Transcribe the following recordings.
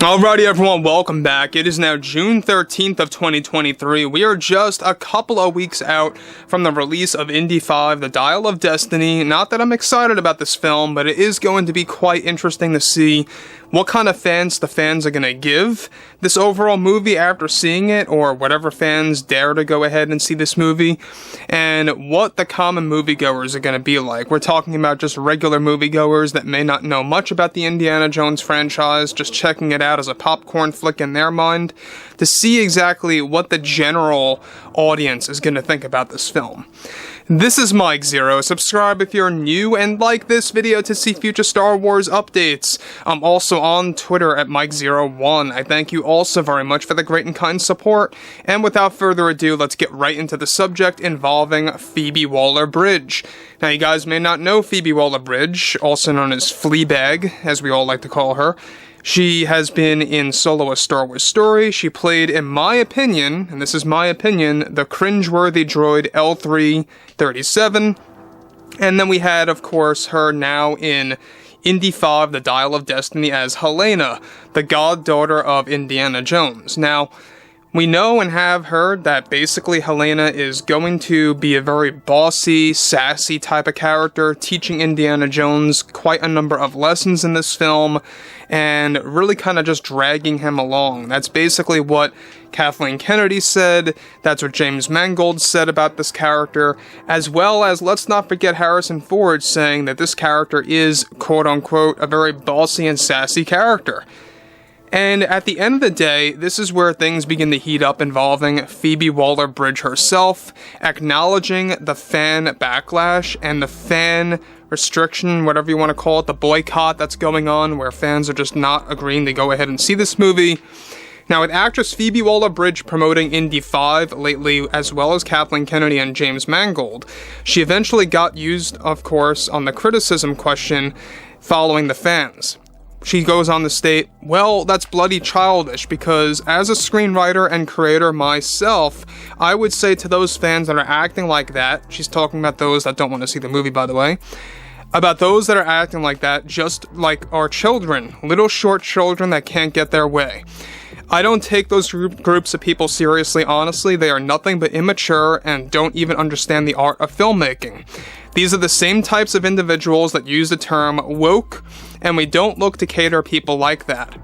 Alrighty everyone, welcome back. It is now June 13th of 2023. We are just a couple of weeks out from the release of INDY 5, The Dial of Destiny. Not that I'm excited about this film, but it is going to be quite interesting to see what kind of fans the fans are going to give this overall movie after seeing it, or whatever fans dare to go ahead and see this movie, and what the common moviegoers are going to be like. We're talking about just regular moviegoers that may not know much about the Indiana Jones franchise, just checking it out as a popcorn flick in their mind, to see exactly what the general audience is going to think about this film. This is Mike Zero. Subscribe if you're new and like this video to see future Star Wars updates. I'm also on Twitter at Mike01. I thank you all so very much for the great and kind support. And without further ado, let's get right into the subject involving Phoebe Waller-Bridge. Now, you guys may not know Phoebe Waller-Bridge, also known as Fleabag, as we all like to call her. She has been in Solo: A Star Wars Story. She played, in my opinion, and this is my opinion, the cringeworthy droid L3-37. And then we had, of course, her now in INDY 5, The Dial of Destiny, as Helena, the goddaughter of Indiana Jones. Now, we know and have heard that basically Helena is going to be a very bossy, sassy type of character, teaching Indiana Jones quite a number of lessons in this film, and really kind of just dragging him along. That's basically what Kathleen Kennedy said, that's what James Mangold said about this character, as well as, let's not forget, Harrison Ford saying that this character is, quote-unquote, a very bossy and sassy character. And at the end of the day, this is where things begin to heat up involving Phoebe Waller-Bridge herself, acknowledging the fan backlash and the fan restriction, whatever you want to call it, the boycott that's going on, where fans are just not agreeing to go ahead and see this movie. Now, with actress Phoebe Waller-Bridge promoting INDY 5 lately, as well as Kathleen Kennedy and James Mangold, she eventually got used, of course, on the criticism question following the fans. She goes on to state, well, that's bloody childish, because as a screenwriter and creator myself, I would say to those fans that are acting like that, she's talking about those that don't want to see the movie, by the way, about those that are acting like that, just like our children, little short children that can't get their way. I don't take those groups of people seriously, honestly. They are nothing but immature and don't even understand the art of filmmaking. These are the same types of individuals that use the term woke, and we don't look to cater people like that.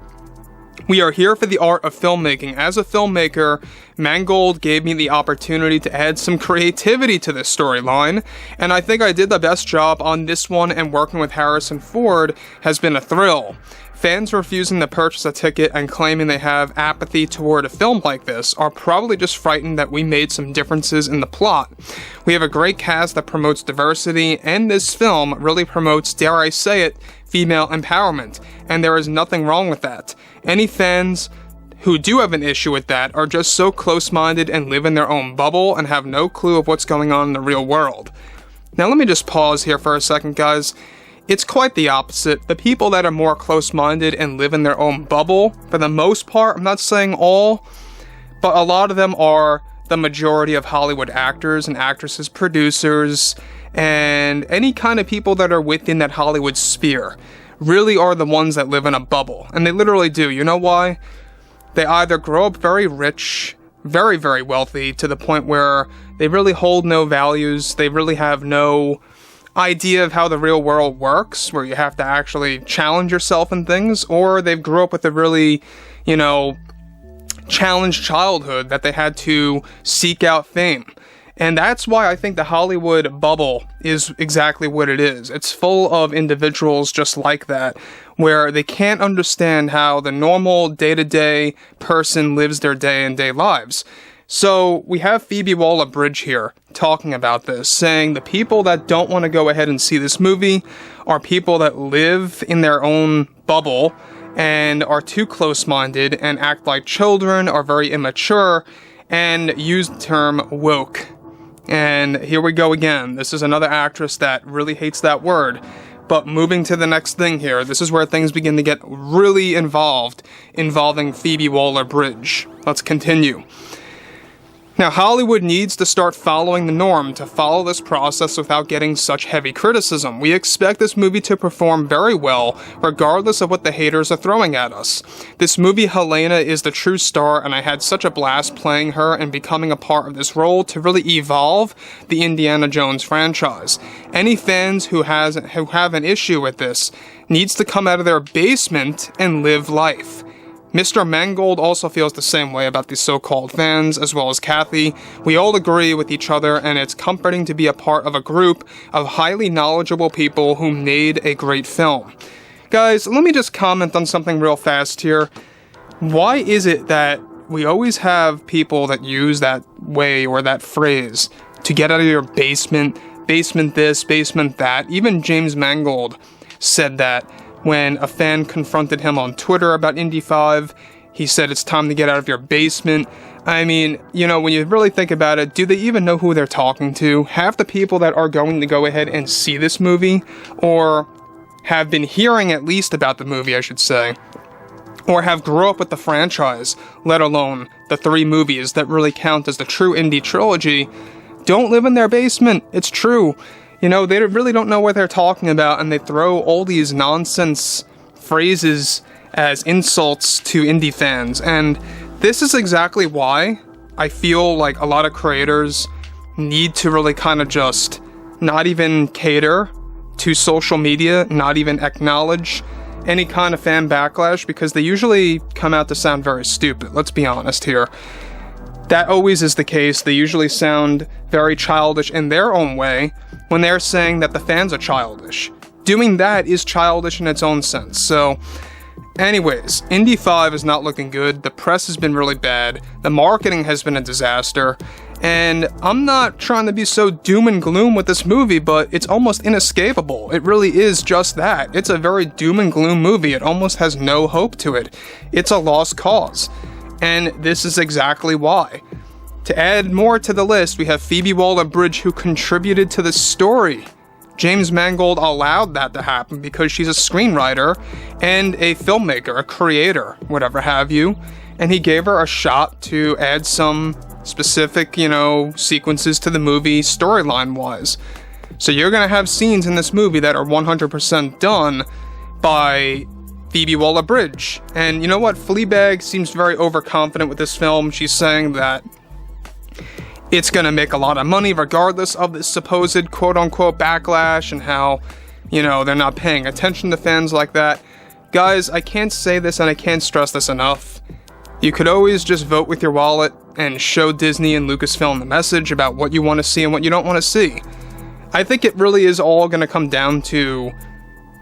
We are here for the art of filmmaking. As a filmmaker, Mangold gave me the opportunity to add some creativity to this storyline, and I think I did the best job on this one, and working with Harrison Ford has been a thrill. Fans refusing to purchase a ticket and claiming they have apathy toward a film like this are probably just frightened that we made some differences in the plot. We have a great cast that promotes diversity, and this film really promotes, dare I say it, female empowerment, and there is nothing wrong with that. Any fans who do have an issue with that are just so close-minded and live in their own bubble and have no clue of what's going on in the real world. Now let me just pause here for a second, guys. It's quite the opposite. The people that are more close-minded and live in their own bubble, for the most part, I'm not saying all, but a lot of them are the majority of Hollywood actors and actresses, producers, and any kind of people that are within that Hollywood sphere, really are the ones that live in a bubble. And they literally do. You know why? They either grow up very rich, very, very wealthy, to the point where they really hold no values, they really have no idea of how the real world works, where you have to actually challenge yourself in things, or they've grew up with a really, challenged childhood that they had to seek out fame. And that's why I think the Hollywood bubble is exactly what it is. It's full of individuals just like that, where they can't understand how the normal day-to-day person lives their day-and-day lives. So we have Phoebe Waller-Bridge here talking about this, saying the people that don't want to go ahead and see this movie are people that live in their own bubble and are too close-minded and act like children, are very immature, and use the term woke. And here we go again. This is another actress that really hates that word. But moving to the next thing here, this is where things begin to get really involving Phoebe Waller-Bridge. Let's continue. Now, Hollywood needs to start following the norm to follow this process without getting such heavy criticism. We expect this movie to perform very well, regardless of what the haters are throwing at us. This movie, Helena, is the true star, and I had such a blast playing her and becoming a part of this role to really evolve the Indiana Jones franchise. Any fans who have an issue with this needs to come out of their basement and live life. Mr. Mangold also feels the same way about these so-called fans, as well as Kathy. We all agree with each other, and it's comforting to be a part of a group of highly knowledgeable people who made a great film. Guys, let me just comment on something real fast here. Why is it that we always have people that use that way or that phrase to get out of your basement, basement this, basement that? Even James Mangold said that. When a fan confronted him on Twitter about Indy 5, he said it's time to get out of your basement. I mean, you know, when you really think about it, do they even know who they're talking to? Half the people that are going to go ahead and see this movie, or have been hearing at least about the movie, I should say, or have grew up with the franchise, let alone the 3 movies that really count as the true Indy trilogy, don't live in their basement. It's true. You know, they really don't know what they're talking about, and they throw all these nonsense phrases as insults to indie fans. And this is exactly why I feel like a lot of creators need to really kind of just not even cater to social media, not even acknowledge any kind of fan backlash, because they usually come out to sound very stupid. Let's be honest here. That always is the case. They usually sound very childish in their own way when they're saying that the fans are childish. Doing that is childish in its own sense. So, anyways, Indy 5 is not looking good. The press has been really bad. The marketing has been a disaster. And I'm not trying to be so doom and gloom with this movie, but it's almost inescapable. It really is just that. It's a very doom and gloom movie. It almost has no hope to it. It's a lost cause. And this is exactly why. To add more to the list, we have Phoebe Waller-Bridge, who contributed to the story. James Mangold allowed that to happen because she's a screenwriter and a filmmaker, a creator, whatever have you. And he gave her a shot to add some specific, sequences to the movie storyline-wise. So you're going to have scenes in this movie that are 100% done by Phoebe Waller-Bridge. And you know what? Fleabag seems very overconfident with this film. She's saying that it's going to make a lot of money regardless of this supposed quote-unquote backlash and how, they're not paying attention to fans like that. Guys, I can't say this and I can't stress this enough. You could always just vote with your wallet and show Disney and Lucasfilm the message about what you want to see and what you don't want to see. I think it really is all going to come down to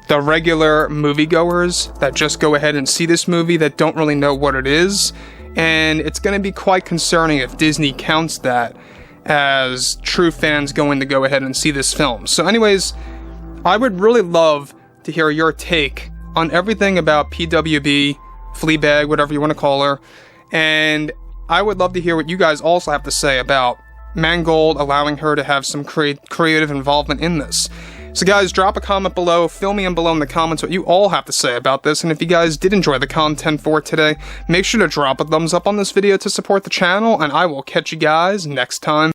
the regular moviegoers that just go ahead and see this movie that don't really know what it is, and it's going to be quite concerning if Disney counts that as true fans going to go ahead and see this film. So anyways, I would really love to hear your take on everything about PWB, Fleabag, whatever you want to call her, and I would love to hear what you guys also have to say about Mangold allowing her to have some creative involvement in this. So guys, drop a comment below, fill me in below in the comments what you all have to say about this, and if you guys did enjoy the content for today, make sure to drop a thumbs up on this video to support the channel, and I will catch you guys next time.